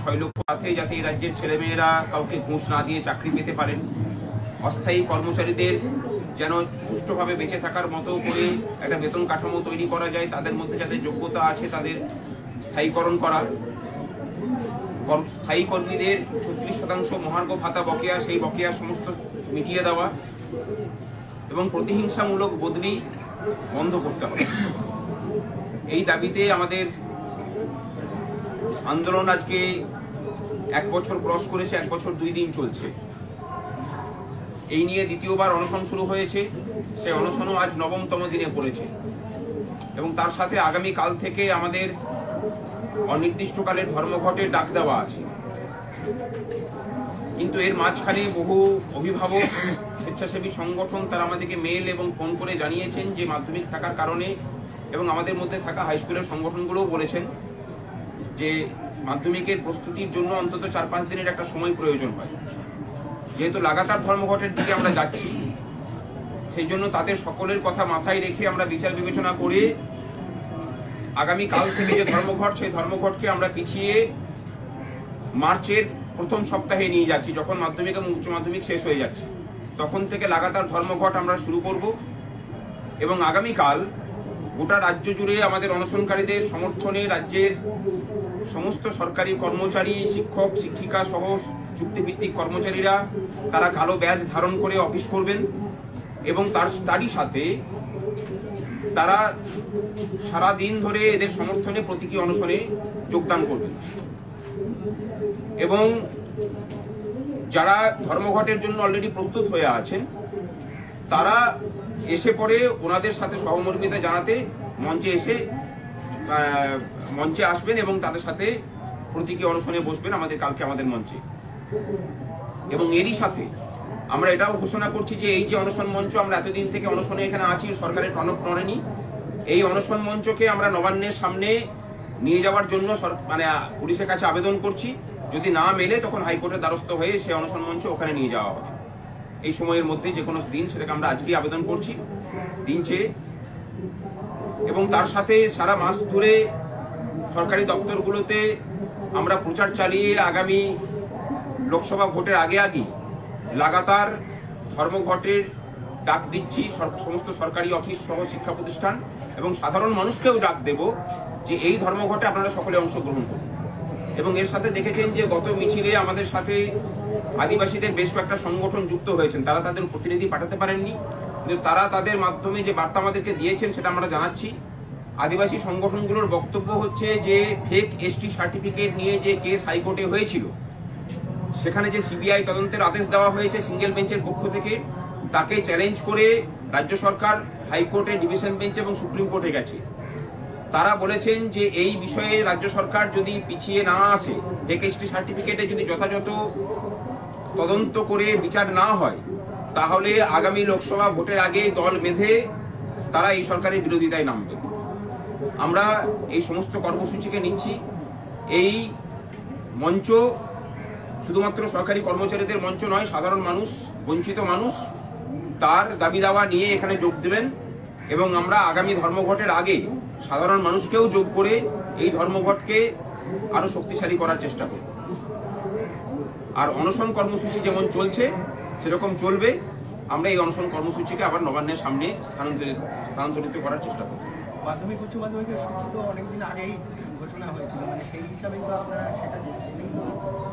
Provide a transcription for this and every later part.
6 লক্ষ সাথে যাতে এই রাজ্যের ছেলেমেয়েরা কাউকে ঘুষ না দিয়ে চাকরি পেতে পারেন, অস্থায়ী কর্মচারীদের যেন সুষ্ঠুভাবে বেঁচে থাকার মতো করে একটা বেতন কাঠামো তৈরি করা যায়, তাদের মধ্যে যাদের যোগ্যতা আছে তাদের স্থায়ীকরণ করা, স্থায়ী কর্মীদের 36% মহার্ঘ ভাতা বকেয়া, সেই বকেয়া সমস্ত মিটিয়ে দেওয়া এবং প্রতিহিংসামূলক বদলি বন্ধ করতে হবে। এই দাবিতে আমাদের আন্দোলন আজকে 1 বছর ক্রস করেছে, 1 বছর 2 দিন চলছে। এই নিয়ে দ্বিতীয়বার অনশন শুরু হয়েছে, সেই অনশনও আজ 9তম দিনে পড়েছে এবং তার সাথে আগামী কাল থেকে আমাদের অনির্দিষ্টকালের ধর্মঘটের ডাক দেওয়া আছে। কিন্তু এর মাঝখানে বহু অভিভাবক, স্বেচ্ছাসেবী সংগঠন তারা আমাদেরকে মেল এবং ফোন করে জানিয়েছেন যে মাধ্যমিক থাকার কারণে, এবং আমাদের মধ্যে থাকা হাই স্কুলের সংগঠনগুলোও বলেছেন যে মাধ্যমিকের প্রস্তুতির জন্য অন্তত 4-5 দিনের একটা সময় প্রয়োজন হয়। যেহেতু লাগাতার ধর্মঘটের দিকে আমরা যাচ্ছি, সেই জন্য তাদের সকলের কথা মাথায় রেখে আমরা বিচার বিবেচনা করে আগামী কাল থেকে যে ধর্মঘট, সেই ধর্মঘটকে আমরা পিছিয়ে মার্চের প্রথম সপ্তাহে নিয়ে যাচ্ছি, যখন মাধ্যমিক এবং উচ্চ মাধ্যমিক শেষ হয়ে যাচ্ছে। তখন থেকে লাগাতার ধর্মঘট আমরা শুরু করব এবং আগামীকাল গোটা রাজ্য জুড়ে আমাদের অনশনকারীদের সমর্থনে রাজ্যের সমস্ত সরকারি কর্মচারী, শিক্ষক, শিক্ষিকা সহ চুক্তিভিত্তিক কর্মচারীরা তারা কালো ব্যাজ ধারণ করে অফিস করবেন এবং তারই সাথে তারা সারা দিন ধরে এদের সমর্থনে প্রতীকী অনশনে যোগদান করবেন এবং যারা ধর্মঘটের জন্য অলরেডি প্রস্তুত হয়ে আছেন তারা এসে পরে ওনাদের সাথে সহমর্মিতা জানাতে মঞ্চে আসবেন এবং তাদের সাথে প্রতীকী অনশনে বসবেন কালকে আমাদের মঞ্চে। এবং এরই সাথে আমরা এটাও ঘোষণা করছি যে এই যে অনশন মঞ্চ আমরা এতদিন থেকে অনশনে এখানে আছি, সরকারের টনক নড়েনি, এই অনশন মঞ্চকে আমরা নবান্নের সামনে নিয়ে যাওয়ার জন্য পুলিশের কাছে আবেদন করছি। যদি না মেলে তখন হাইকোর্টের দ্বারস্থ হয়ে সেই অনশন মঞ্চ ওখানে নিয়ে যাওয়া হবে এই সময়ের মধ্যে, যে কোনো দিন, সেটাকে আমরা আজকেই আবেদন করছি দিন চেয়ে। এবং তার সাথে সারা মাস ধরে সরকারি দপ্তরগুলোতে আমরা প্রচার চালিয়ে আগামী লোকসভা ভোটের আগে লাগাতার ধর্মঘটের ডাক দিচ্ছি সমস্ত সরকারি অফিস সহ শিক্ষা প্রতিষ্ঠান এবং সাধারণ মানুষকেও ডাক দেব যে এই ধর্মঘটে আপনারা সকলে অংশগ্রহণ করুন। এবং এর সাথে দেখেছেন যে গত মিছিলে আমাদের সাথে আদিবাসীদের বেশ কয়েকটা সংগঠন যুক্ত হয়েছেন, তারা তাদের প্রতিনিধি পাঠাতে পারেননি, কিন্তু তারা তাদের মাধ্যমে যে বার্তা আমাদেরকে দিয়েছেন সেটা আমরা জানাচ্ছি। আদিবাসী সংগঠনগুলোর বক্তব্য হচ্ছে যে ফেক এসটি সার্টিফিকেট নিয়ে যে কেস হাইকোর্টে হয়েছিল, সেখানে যে সিবিআই তদন্তের আদেশ দেওয়া হয়েছে সিঙ্গেল বেঞ্চের পক্ষ থেকে, তাকে চ্যালেঞ্জ করে রাজ্য সরকার হাইকোর্টে, ডিভিশন বেঞ্চ এবং সুপ্রিম কোর্টে গেছে। তারা বলেছেন যে এই বিষয়ে রাজ্য সরকার যদি পিছিয়ে না আসে, ফেক এসটি সার্টিফিকেটে যদি যথাযথ তদন্ত করে বিচার না হয়, তাহলে আগামী লোকসভা ভোটের আগে দল বেঁধে তারা এই সরকারের বিরোধিতায় নামবে। আমরা এই সমস্ত কর্মসূচিকে নিচ্ছি। এই মঞ্চ শুধুমাত্র সরকারি কর্মচারীদের মঞ্চ নয়, সাধারণ মানুষ, বঞ্চিত মানুষ তার দাবি দাওয়া নিয়ে এখানে যোগ দেবেন এবং আমরা আগামী ধর্মঘটের আগে সাধারণ মানুষকেও যোগ করে এই ধর্মঘটকে আরো শক্তিশালী করার চেষ্টা করব। আর অনশন কর্মসূচি যেমন চলছে সেরকম চলবে। আমরা এই অনশন কর্মসূচিকে আবার নবান্নের সামনে স্থানান্তরিত করার চেষ্টা করব। মাধ্যমিক উচ্চ মাধ্যমিকের সূচি তো অনেকদিন আগেই ঘোষণা হয়েছিল, সেই হিসাবেই তো আপনারা সেটা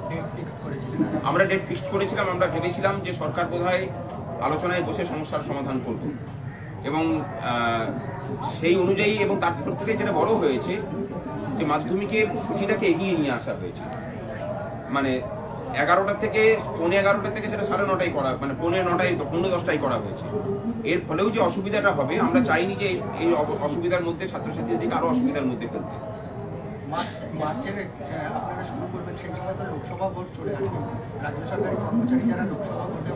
ডেট ফিক্সড করেছিলেন? আমরা ডেট ফিক্সড করেছিলাম। আমরা ভেবেছিলাম যে সরকার বোধহয় আলোচনায় বসে সমস্যার সমাধান করবে এবং সেই অনুযায়ী, এবং তারপর থেকে যেটা বড় হয়েছে যে মাধ্যমিকের সূচিটাকে এগিয়ে নিয়ে আসা হয়েছে, 11টা থেকে 11:15 থেকে সেটা 9:30 করা, 9:10টায় করা হয়েছে। এর ফলেও যে অসুবিধাটা হবে, আমরা চাইনি যে এই অসুবিধার মধ্যে ছাত্রছাত্রীদেরকে আরো অসুবিধার মধ্যে ফেলতে। মার্চের আপনারা শুরু করবেন, সেই সময় তো লোকসভা ভোট চলে আসবে। রাজ্য সরকারি কর্মচারী যারা লোকসভা ভোটে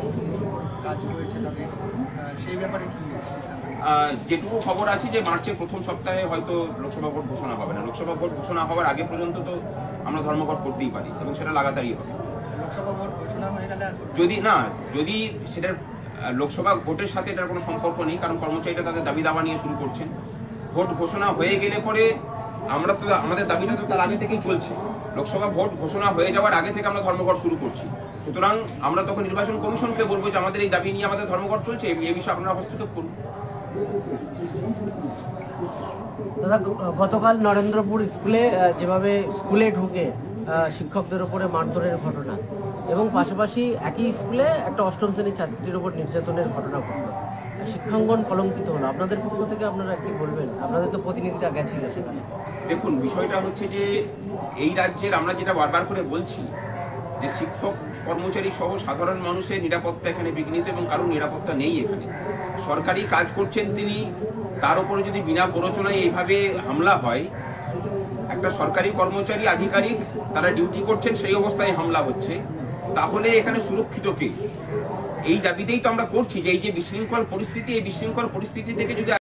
কাজ রয়েছে তাদের সেই ব্যাপারে কি? যেটুকু খবর আছে যে মার্চের প্রথম সপ্তাহে হয়তো লোকসভা ভোট ঘোষণা হবে না। লোকসভা ভোট ঘোষণা হওয়ার আগে পর্যন্ত তো আমরা ধর্মঘট করতেই পারি এবং সেটা লাগাতারই হবে। লোকসভা ভোট ঘোষণা হয়ে গেলে যদি সেটার লোকসভা ভোটের সাথে এটার কোনো সম্পর্ক নেই, কারণ কর্মচারীরা তাদের দাবি দাবা নিয়ে শুরু করছেন। ভোট ঘোষণা হয়ে গেলে পরে আমরা তো আমাদের দাবিটা তো তার আগে থেকেই চলছে। লোকসভা ভোট ঘোষণা হয়ে যাওয়ার আগে থেকে আমরা ধর্মঘট শুরু করছি। সুতরাং আমরা তখন নির্বাচন কমিশনকে বলবো যে আমাদের এই দাবি নিয়ে আমাদের ধর্মঘট চলছে, এই বিষয়ে আপনারা হস্তক্ষেপ করুন। দাদা, গতকাল নরেন্দ্রপুর স্কুলে যেভাবে স্কুলে ঢুকে শিক্ষকদের উপরে মারধরের ঘটনা এবং পাশাপাশি একই স্কুলে একটা অষ্টম শ্রেণীর ছাত্রীর উপর নির্যাতনের ঘটনা ঘটল, শিক্ষাঙ্গন কলঙ্কিত হলো। আপনাদের পক্ষ থেকে আপনারা কি বলবেন? আপনাদের তো প্রতিনিধিরা গেছিল সেখানে। দেখুন, বিষয়টা হচ্ছে যে এই রাজ্যের আমরা যেটা বারবার করে বলছি যে শিক্ষক কর্মচারী সহ সাধারণ মানুষের নিরাপত্তা এখানে বিঘ্নিত এবং কারোর নিরাপত্তা নেই। এখানে সরকারি কাজ করছেন তিনি, তার উপরে যদি বিনা প্ররোচনায় এইভাবে হামলা হয়, একটা সরকারি কর্মচারী আধিকারিক তারা ডিউটি করছেন সেই অবস্থায় হামলা হচ্ছে, তাহলে এখানে সুরক্ষিত কে? এই দাবিতেই তো আমরা করছি যে এই যে বিশৃঙ্খল পরিস্থিতি, এই বিশৃঙ্খল পরিস্থিতি থেকে যদি